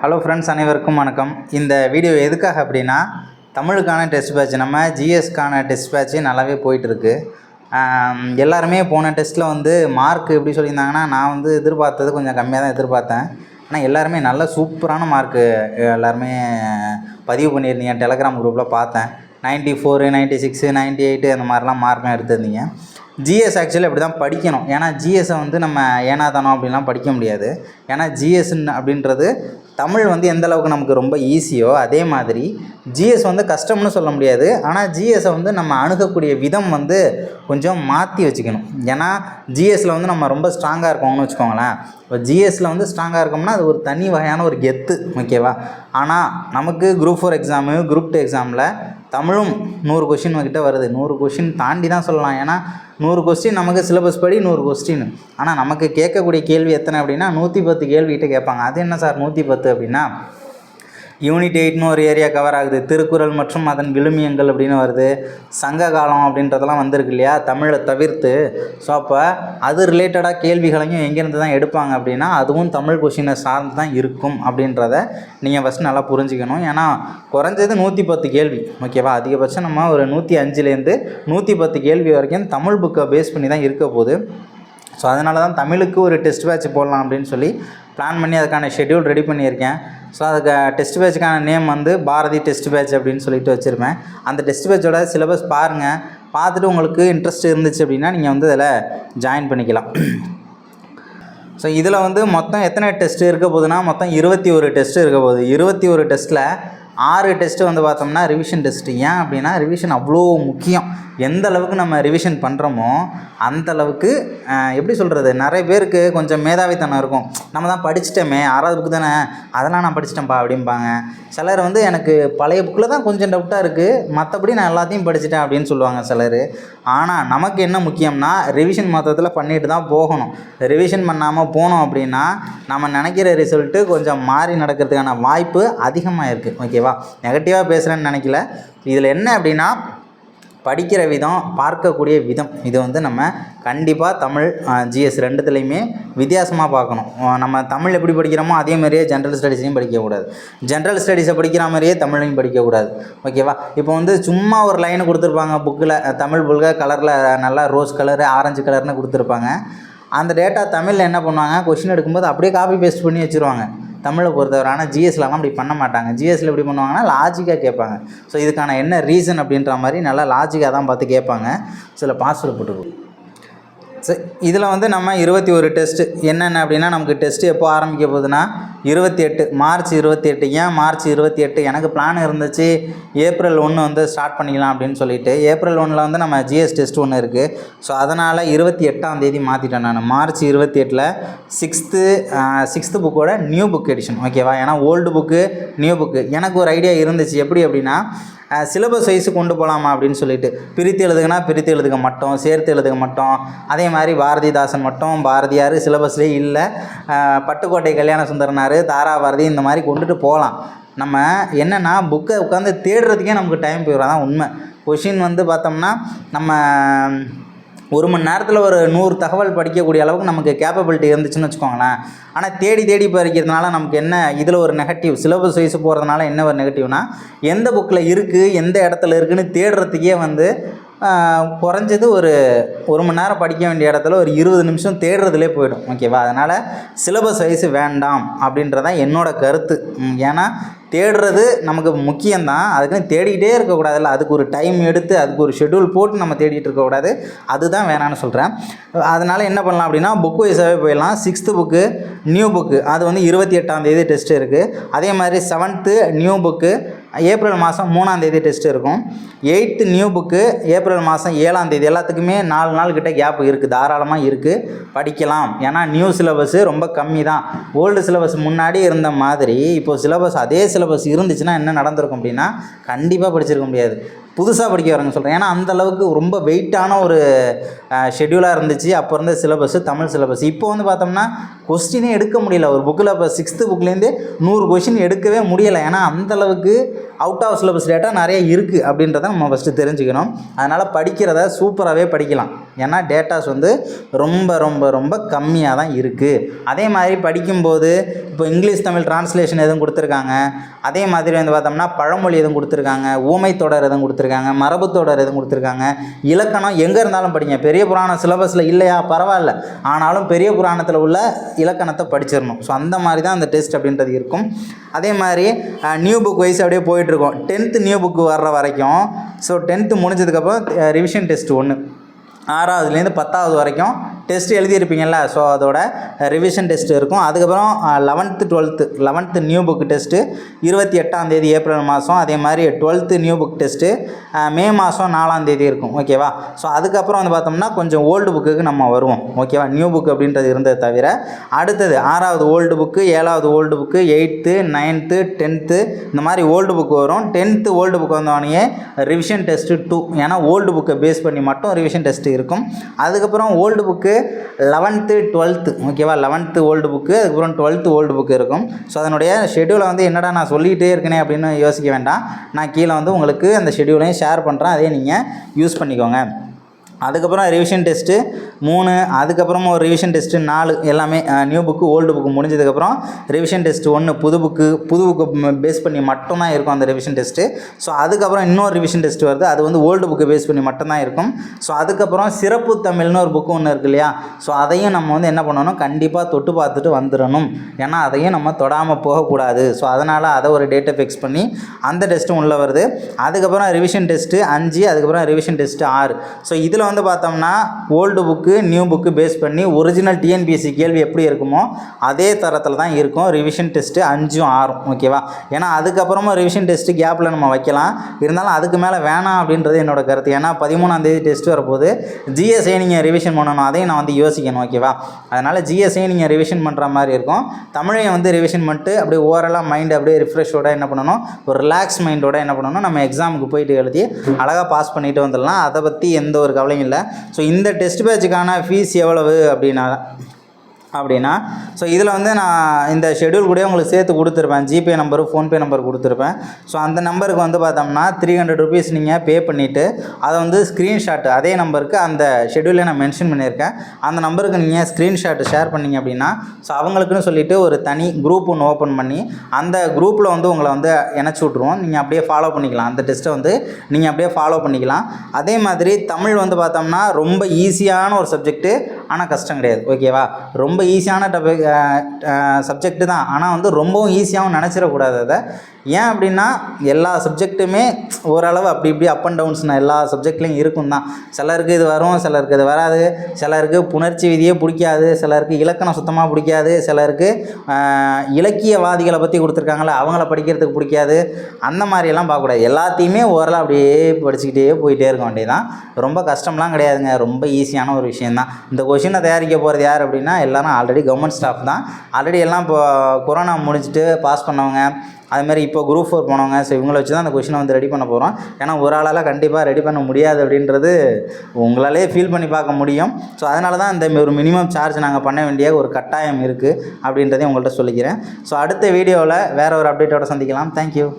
Hello friends, அனைவருக்கும் வணக்கம். இந்த வீடியோ எதுக்காக அப்படின்னா, தமிழுக்கான டெஸ்ட் பேட்ச், நம்ம ஜிஎஸ்க்கான டெஸ்ட் பேட்ச்சு நல்லாவே போயிட்டுருக்கு. எல்லாருமே போன டெஸ்ட்டில் வந்து மார்க் எப்படி சொல்லியிருந்தாங்கன்னா, நான் வந்து எதிர்பார்த்தது கொஞ்சம் கம்மியாக தான் எதிர்பார்த்தேன். ஆனால் எல்லாருமே நல்ல சூப்பரான மார்க்கு எல்லாருமே பதிவு பண்ணியிருந்தீங்க. டெலகிராம் குரூப்பில் பார்த்தேன். 94, 96, 98 அந்த மாதிரிலாம் மார்க்லாம் எடுத்திருந்தீங்க. ஜிஎஸ் ஆக்சுவலி அப்படி தான் படிக்கணும். ஏன்னா ஜிஎஸ்ஸை வந்து நம்ம ஏனாதானோ அப்படின்லாம் படிக்க முடியாது. ஏன்னா ஜிஎஸ்ன்னு அப்படின்றது தமிழ் வந்து எந்த அளவுக்கு நமக்கு ரொம்ப ஈஸியோ அதே மாதிரி ஜிஎஸ் வந்து கஷ்டம்னு சொல்ல முடியாது. ஆனால் ஜிஎஸ்ஸை வந்து நம்ம அணுகக்கூடிய விதம் வந்து கொஞ்சம் மாற்றி வச்சுக்கணும். ஏன்னா ஜிஎஸ்சில் வந்து நம்ம ரொம்ப ஸ்ட்ராங்காக இருக்கோம்னு வச்சுக்கோங்களேன். இப்போ ஜிஎஸ்சில் வந்து ஸ்ட்ராங்காக இருக்கோம்னா அது ஒரு தனி வகையான ஒரு கெத்து, ஓகேவா? ஆனால் நமக்கு குரூப் 4 எக்ஸாமு, குரூப் 2 எக்ஸாமில் தமிழும் 100 கொஷின் கிட்ட வருது. 100 கொஷின் தாண்டி தான் சொல்லலாம். ஏன்னா 100 கொஸ்டின் நமக்கு சிலபஸ் படி 100 கொஸ்டின். ஆனால் நமக்கு கேட்கக்கூடிய கேள்வி எத்தனை அப்படின்னா 110 கேள்விகிட்ட கேட்பாங்க. அது என்ன சார் 110 அப்படின்னா, யூனிட் 8ன்னு ஒரு ஏரியா கவர் ஆகுது. திருக்குறள் மற்றும் அதன் விழுமியங்கள் அப்படின்னு வருது. சங்க காலம் அப்படின்றதெல்லாம் வந்திருக்கு இல்லையா, தமிழை தவிர்த்து. ஸோ அப்போ அது ரிலேட்டடாக கேள்விகளையும் எங்கேருந்து தான் எடுப்பாங்க அப்படின்னா, அதுவும் தமிழ் கொஷினை சார்ந்து தான் இருக்கும் அப்படின்றத நீங்கள் ஃபஸ்ட்டு நல்லா புரிஞ்சுக்கணும். ஏன்னா குறைஞ்சது 110 கேள்வி, ஓகேவா? அதிகபட்சம் நம்ம ஒரு 105லேருந்து 110 கேள்வி வரைக்கும் தமிழ் புக்கை பேஸ் பண்ணி தான் இருக்க போகுது. ஸோ அதனால தான் தமிழுக்கு ஒரு டெஸ்ட் பேட்ச் போடலாம் அப்படின்னு சொல்லி பிளான் பண்ணி அதுக்கான ஷெட்யூல் ரெடி பண்ணியிருக்கேன். ஸோ அதுக்கு டெஸ்ட் பேட்சுக்கான நேம் வந்து பாரதி டெஸ்ட் பேட்ச் அப்படின்னு சொல்லிட்டு வச்சுருப்பேன். அந்த டெஸ்ட் பேட்சோட சிலபஸ் பாருங்கள். பார்த்துட்டு உங்களுக்கு இன்ட்ரெஸ்ட் இருந்துச்சு அப்படின்னா நீங்கள் வந்து அதில் ஜாயின் பண்ணிக்கலாம். ஸோ இதில் வந்து மொத்தம் எத்தனை டெஸ்ட்டு இருக்க போகுதுன்னா, மொத்தம் 21 டெஸ்ட்டு இருக்க போகுது. 21 டெஸ்ட்டில் 6 டெஸ்ட்டு வந்து பார்த்தோம்னா ரிவிஷன் டெஸ்ட்டு. ஏன் அப்படின்னா ரிவிஷன் அவ்வளோ முக்கியம். எந்த அளவுக்கு நம்ம ரிவிஷன் பண்ணுறோமோ அந்த அளவுக்கு எப்படி சொல்கிறது, நிறைய பேருக்கு கொஞ்சம் மேதாவித்தனம் இருக்கும். நம்ம தான் படிச்சிட்டோமே, 6வது புக்கு தானே, அதெல்லாம் நான் படிச்சிட்டேன்ப்பா அப்படிம்பாங்க. சிலர் வந்து எனக்கு பழைய புக்கில் தான் கொஞ்சம் டவுட்டாக இருக்குது, மற்றபடி நான் எல்லாத்தையும் படிச்சிட்டேன் அப்படின்னு சொல்லுவாங்க சிலர். ஆனால் நமக்கு என்ன முக்கியம்னா ரிவிஷன் மொத்தத்தில் பண்ணிட்டு தான் போகணும். ரிவிஷன் பண்ணாமல் போனோம் அப்படின்னா நம்ம நினைக்கிற ரிசல்ட்டு கொஞ்சம் மாறி நடக்கிறதுக்கான வாய்ப்பு அதிகமாக இருக்குது, ஓகேவா? நெகட்டிவாக பேசுகிறேன்னு நினைக்கல. இதில் என்ன அப்படின்னா, படிக்கிற விதம், பார்க்கக்கூடிய விதம், இது வந்து நம்ம கண்டிப்பாக தமிழ் ஜிஎஸ் ரெண்டுத்துலேயுமே வித்தியாசமாக பார்க்கணும். நம்ம தமிழ் எப்படி படிக்கிறோமோ அதே மாதிரியே ஜென்ரல் ஸ்டடீஸையும் படிக்கக்கூடாது. ஜென்ரல் ஸ்டடீஸை படிக்கிற மாதிரியே தமிழையும் படிக்கக்கூடாது, ஓகேவா? இப்போ வந்து சும்மா ஒரு லைன் கொடுத்துருப்பாங்க புக்கில், தமிழ் புக்கில் கலரில் நல்லா ரோஸ் கலரு, ஆரஞ்சு கலர்னு கொடுத்துருப்பாங்க. அந்த டேட்டா தமிழில் என்ன பண்ணுவாங்க, கொஷின் எடுக்கும்போது அப்படியே காப்பி பேஸ்ட் பண்ணி வச்சுருவாங்க தமிழை பொறுத்தவரை. ஆனால் ஜிஎஸ்லலாம் அப்படி பண்ண மாட்டாங்க. ஜிஎஸ்சில் எப்படி பண்ணுவாங்கன்னா லாஜிக்காக கேட்பாங்க. ஸோ இதுக்கான என்ன ரீசன் அப்படின்ற மாதிரி நல்லா லாஜிக்காக தான் பார்த்து கேட்பாங்க. சில பாஸ்வேர்டு போட்டுருவோம். ஸோ இதில் வந்து நம்ம 21 டெஸ்ட்டு என்னென்ன அப்படின்னா, நமக்கு டெஸ்ட்டு எப்போ ஆரம்பிக்க போகுதுன்னா 28 மார்ச் 28. ஏன் மார்ச் 28? எனக்கு பிளான் இருந்துச்சு ஏப்ரல் 1 வந்து ஸ்டார்ட் பண்ணிக்கலாம் அப்படின்னு சொல்லிட்டு. ஏப்ரல் 1 வந்து நம்ம ஜிஎஸ் டெஸ்ட் ஒன்று இருக்குது. ஸோ அதனால் 28ஆம் தேதி மாற்றிட்டேன் நான். மார்ச் 28 6th புக்கோட நியூ புக் எடிஷன், ஓகேவா? ஏன்னா ஓல்டு புக்கு நியூ புக்கு எனக்கு ஒரு ஐடியா இருந்துச்சு. எப்படி அப்படின்னா, சிலபஸ் வைஸு கொண்டு போகலாமா அப்படின்னு சொல்லிட்டு. பிரித்து எழுதுனா பிரித்து எழுதுக மட்டும், சேர்த்து எழுதுக மட்டும். அதே மாதிரி பாரதிதாசன் மட்டும், பாரதியார் சிலபஸ்லேயே இல்லை. பட்டுக்கோட்டை கல்யாண சுந்தரனார், தாராபாரதி இந்த மாதிரி கொண்டுட்டு போகலாம். நம்ம என்னென்னா புக்கை உட்காந்து தேடுறதுக்கே நமக்கு டைம் போயிடும். அதான் உண்மை. கொஷின் வந்து பார்த்தோம்னா நம்ம 1 மணி நேரத்தில் ஒரு 100 தகவல் படிக்கக்கூடிய அளவுக்கு நமக்கு கேப்பபிலிட்டி இருந்துச்சுன்னு வச்சுக்கோங்களேன். ஆனால் தேடி படிக்கிறதுனால நமக்கு என்ன இதில் ஒரு நெகட்டிவ், சிலபஸ் வைஸ் போகிறதுனால என்ன ஒரு நெகட்டிவ்னா, எந்த புக்கில் இருக்குது எந்த இடத்துல இருக்குதுன்னு தேடுறதுக்கே வந்து குறைஞ்சது ஒரு 1 மணி நேரம் படிக்க வேண்டிய இடத்துல ஒரு 20 நிமிஷம் தேடுறதுலே போயிடும், ஓகேவா? அதனால் சிலபஸ் வைஸ் வேண்டாம் அப்படின்றதான் என்னோடய கருத்து. ஏன்னா தேடுறது நமக்கு முக்கியம்தான், அதுக்குன்னு தேடிக்கிட்டே இருக்கக்கூடாதுல்ல. அதுக்கு ஒரு டைம் எடுத்து அதுக்கு ஒரு ஷெட்யூல் போட்டு நம்ம தேடிட்டு இருக்கக்கூடாது. அதுதான் வேணான்னு சொல்கிறேன். அதனால் என்ன பண்ணலாம் அப்படின்னா, புக் வைஸாகவே போயிடலாம். 6th புக்கு நியூ புக்கு அது வந்து 28ஆம் தேதி டெஸ்ட் இருக்குது. அதே மாதிரி 7th நியூ புக்கு ஏப்ரல் மாதம் 3ஆம் தேதி டெஸ்ட் இருக்கும். 8th நியூ புக்கு ஏப்ரல் மாதம் 7ஆம் தேதி. எல்லாத்துக்குமே 4 நாள் கிட்ட கேப் இருக்குது, தாராளமாக இருக்குது, படிக்கலாம். ஏன்னா நியூ சிலபஸ்ஸு ரொம்ப கம்மி தான். ஓல்டு சிலபஸ் முன்னாடி இருந்த மாதிரி இப்போது சிலபஸ் அதே சிலபஸ் இருந்துச்சுன்னா என்ன நடந்திருக்கும் அப்படின்னா, கண்டிப்பாக படிச்சிருக்க முடியாது. புதுசாக படிக்க வரேங்க சொல்கிறேன். ஏன்னா அந்தளவுக்கு ரொம்ப வெயிட்டான ஒரு ஷெட்யூலாக இருந்துச்சு அப்போ இருந்த சிலபஸ்ஸு, தமிழ் சிலபஸ். இப்போ வந்து பார்த்தோம்னா கொஸ்டினே எடுக்க முடியல ஒரு புக்கில். இப்போ 6th புக்லேருந்து 100 கொஷின் எடுக்கவே முடியலை. ஏன்னா அந்தளவுக்கு அவுட் ஆஃப் சிலபஸ் டேட்டா நிறைய இருக்குது அப்படின்றத நம்ம ஃபஸ்ட்டு தெரிஞ்சுக்கணும். அதனால் படிக்கிறத சூப்பராகவே படிக்கலாம். ஏன்னா டேட்டாஸ் வந்து ரொம்ப ரொம்ப ரொம்ப கம்மியாக தான் இருக்குது. அதே மாதிரி படிக்கும்போது இப்போ இங்கிலீஷ் தமிழ் டிரான்ஸ்லேஷன் எதுவும் கொடுத்துருக்காங்க, அதே மாதிரி வந்து பார்த்தோம்னா பழமொழி எதுவும் கொடுத்துருக்காங்க, ஊமை தொடர் எதுவும் கொடுத்துருக்காங்க, மரபு தொடர் எதுவும் கொடுத்துருக்காங்க, இலக்கணம் எங்கே இருந்தாலும் படிங்க. பெரிய புராணம் சிலபஸில் இல்லையா பரவாயில்ல, ஆனாலும் பெரிய புராணத்தில் உள்ள இலக்கணத்தை படிச்சிடணும். ஸோ அந்த மாதிரி தான் அந்த டெஸ்ட் அப்படின்றது இருக்கும். அதே மாதிரி நியூ புக் வைஸ் அப்படியே போயிட்டுருக்கோம். 10th நியூ புக்கு வர்ற வரைக்கும். ஸோ 10th முடிஞ்சதுக்கப்புறம் ரிவிஷன் டெஸ்ட் 1, 6வதுலேருந்து 10வது வரைக்கும் டெஸ்ட் எழுதியிருப்பீங்கள்ல. ஸோ அதோட ரிவிஷன் டெஸ்ட் இருக்கும். அதுக்கப்புறம் 11th new book test 28 April மாதம். அதே மாதிரி 12th நியூ புக் டெஸ்ட்டு மே மாதம் 4 இருக்கும். ஓகேவா. ஸோ அதுக்கப்புறம் வந்து பார்த்தோம்னா கொஞ்சம் ஓல்டு புக்குக்கு நம்ம வருவோம். ஓகேவா. நியூ புக் அப்படின்றது இருந்தது தவிர அடுத்தது 6வது ஓல்டு புக்கு, 7வது old book, 8th 9th 10th இந்த மாதிரி ஓல்டு புக்கு வரும். 10th ஓல்டு புக் வந்தோடனே ரிவிஷன் டெஸ்ட்டு 2, ஏன்னா ஓல்டு புக்கை பேஸ் பண்ணி மட்டும் ரிவிஷன் டெஸ்ட்டு இருக்கும். அதுக்கப்புறம் ஓல்டு புக்கு 11th 12th. ஓகேவா. 11th ஓல்டு புக்கு, அதுக்கப்புறம் 12th ஓல்டு புக்கு இருக்கும். ஸோ அதனுடைய ஷெடியூலை வந்து என்னடா நான் சொல்லிகிட்டே இருக்கேனே அப்படின்னு யோசிக்க வேண்டாம். நான் கீழே வந்து உங்களுக்கு அந்த ஷெடியூலையும் ஷேர் பண்ணுறேன், அதே நீங்கள் யூஸ் பண்ணிக்கோங்க. அதுக்கப்புறம் ரிவிஷன் டெஸ்ட்டு 3, அதுக்கப்புறமா ஒரு ரிவிஷன் டெஸ்ட்டு 4, எல்லாமே நியூ புக்கு ஓல்டு புக்கு முடிஞ்சதுக்கப்புறம் ரிவிஷன் டெஸ்ட்டு 1 புது புக்கு பேஸ் பண்ணி மட்டும்தான் இருக்கும் அந்த ரிவிஷன் டெஸ்ட்டு. ஸோ அதுக்கப்புறம் இன்னொரு ரிவிஷன் டெஸ்ட் வருது, அது வந்து ஓல்டு புக்கு பேஸ் பண்ணி மட்டும்தான் இருக்கும். ஸோ அதுக்கப்புறம் சிறப்பு தமிழ்னு ஒரு புக்கு ஒன்று இருக்குது இல்லையா. ஸோ அதையும் நம்ம வந்து என்ன பண்ணணும், கண்டிப்பாக தொட்டு பார்த்துட்டு வந்துடணும். ஏன்னா அதையும் நம்ம தொடாமல் போகக்கூடாது. ஸோ அதனால் அதை ஒரு டேட்டை ஃபிக்ஸ் பண்ணி அந்த டெஸ்ட்டும் உள்ளே வருது. அதுக்கப்புறம் ரிவிஷன் டெஸ்ட்டு 5, அதுக்கப்புறம் ரிவிஷன் டெஸ்ட்டு 6. ஸோ இதில் வந்து பார்த்தோம்னா old book new book face பண்ணி ஒரிஜினல் டிஎன்பிஎஸ்சி கேள்வி எப்படி இருக்குமோ அதே தரத்தில் தான் இருக்கும் ரிவிஷன் டெஸ்ட்டு 5, 6. ஓகேவா. ஏன்னா அதுக்கப்புறமா ரிவிஷன் டெஸ்ட்டு கேப்பில் நம்ம வைக்கலாம், இருந்தாலும் அதுக்கு மேலே வேணாம் அப்படின்றது என்னோட கருத்து. ஏன்னா 13ஆம் தேதி டெஸ்ட் வரப்போது, ஜிஎஸ்ஐ நீங்கள் ரிவிஷன் பண்ணணும், அதையும் நான் வந்து யோசிக்கணும். ஓகேவா. அதனால் ஜிஎஸ்ஐ நீங்கள் ரிவிஷன் பண்ணுற மாதிரி இருக்கும். தமிழையும் வந்து ரிவிஷன் பண்ணிட்டு அப்படியே ஓவராலாக மைண்டு அப்படியே ரிஃப்ரெஷோட என்ன பண்ணணும், ஒரு ரிலாக்ஸ் மைண்டோட என்ன பண்ணணும், நம்ம எக்ஸாமுக்கு போயிட்டு எழுதி அழகாக பாஸ் பண்ணிட்டு வந்துடலாம். அதை பற்றி எந்த ஒரு கவலையும் இல்லை. ஸோ இந்த டெஸ்ட் பேட்சுக்கான ஃபீஸ் எவ்வளவு அப்படின்னா ஸோ இதில் வந்து நான் இந்த ஷெடியூல் கூட உங்களுக்கு சேர்த்து கொடுத்துருப்பேன். ஜிபே நம்பரு, ஃபோன்பே நம்பர் கொடுத்துருப்பேன். ஸோ அந்த நம்பருக்கு வந்து பார்த்தோம்னா 300 rupees நீங்கள் பே பண்ணிவிட்டு அதை வந்து ஸ்க்ரீன்ஷாட்டு, அதே நம்பருக்கு அந்த ஷெடியூலில் நான் மென்ஷன் பண்ணியிருக்கேன், அந்த நம்பருக்கு நீங்கள் ஸ்க்ரீன்ஷாட்டு ஷேர் பண்ணிங்க அப்படின்னா ஸோ அவங்களுக்குன்னு சொல்லிவிட்டு ஒரு தனி குரூப் ஒன்று ஓப்பன் பண்ணி அந்த குரூப்பில் வந்து உங்களை வந்து இணைச்சி விட்ருவோம். நீங்கள் அப்படியே ஃபாலோ பண்ணிக்கலாம், அந்த டெஸ்ட்டை வந்து நீங்கள் அப்படியே ஃபாலோ பண்ணிக்கலாம். அதே மாதிரி தமிழ் வந்து பார்த்தோம்னா ரொம்ப ஈஸியான ஒரு சப்ஜெக்ட்டு, ஆனால் கஷ்டம் கிடையாது. ஓகேவா. ரொம்ப ஈஸியான சப்ஜெக்ட்டு தான், ஆனால் வந்து ரொம்பவும் ஈஸியாகவும் நினச்சிடக்கூடாது அதை. ஏன் அப்படின்னா எல்லா சப்ஜெக்ட்டுமே ஓரளவு அப்படி இப்படி அப் அண்ட் டவுன்ஸ்னால் எல்லா சப்ஜெக்ட்லேயும் இருக்கும் தான். சிலருக்கு இது வரும், சிலருக்கு இது வராது, சிலருக்கு புணர்ச்சி விதியே பிடிக்காது, சிலருக்கு இலக்கணம் சுத்தமாக பிடிக்காது, சிலருக்கு இலக்கியவாதிகளை பற்றி கொடுத்துருக்காங்களே அவங்கள படிக்கிறதுக்கு பிடிக்காது. அந்த மாதிரியெல்லாம் பார்க்கக்கூடாது. எல்லாத்தையுமே ஓரளவு அப்படியே படிச்சுக்கிட்டே போயிட்டே இருக்க வேண்டியதான். ரொம்ப கஷ்டம்லாம் கிடையாதுங்க, ரொம்ப ஈஸியான ஒரு விஷயந்தான். இந்த கொஷினை தயாரிக்க போகிறது யார் அப்படின்னா எல்லாரும் ஆல்ரெடி கவர்மெண்ட் ஸ்டாஃப் தான். ஆல்ரெடி எல்லாம் இப்போ கொரோனா முடிச்சுட்டு பாஸ் பண்ணவங்க, அதுமாதிரி இப்போ குரூப் 4 போனவங்க. ஸோ இவங்களை வச்சு தான் அந்த கொஷினை வந்து ரெடி பண்ண போகிறோம். ஏன்னா ஒரு ஆளால் கண்டிப்பாக ரெடி பண்ண முடியாது அப்படின்றது உங்களாலே ஃபீல் பண்ணி பார்க்க முடியும். ஸோ அதனால தான் இந்த ஒரு மினிமம் சார்ஜ் நாங்கள் பண்ண வேண்டிய ஒரு கட்டாயம் இருக்குது அப்படின்றதையும் உங்கள்கிட்ட சொல்லிக்கிறேன். ஸோ அடுத்த வீடியோவில் வேறு ஒரு அப்டேட்டோட சந்திக்கலாம். தேங்க்யூ.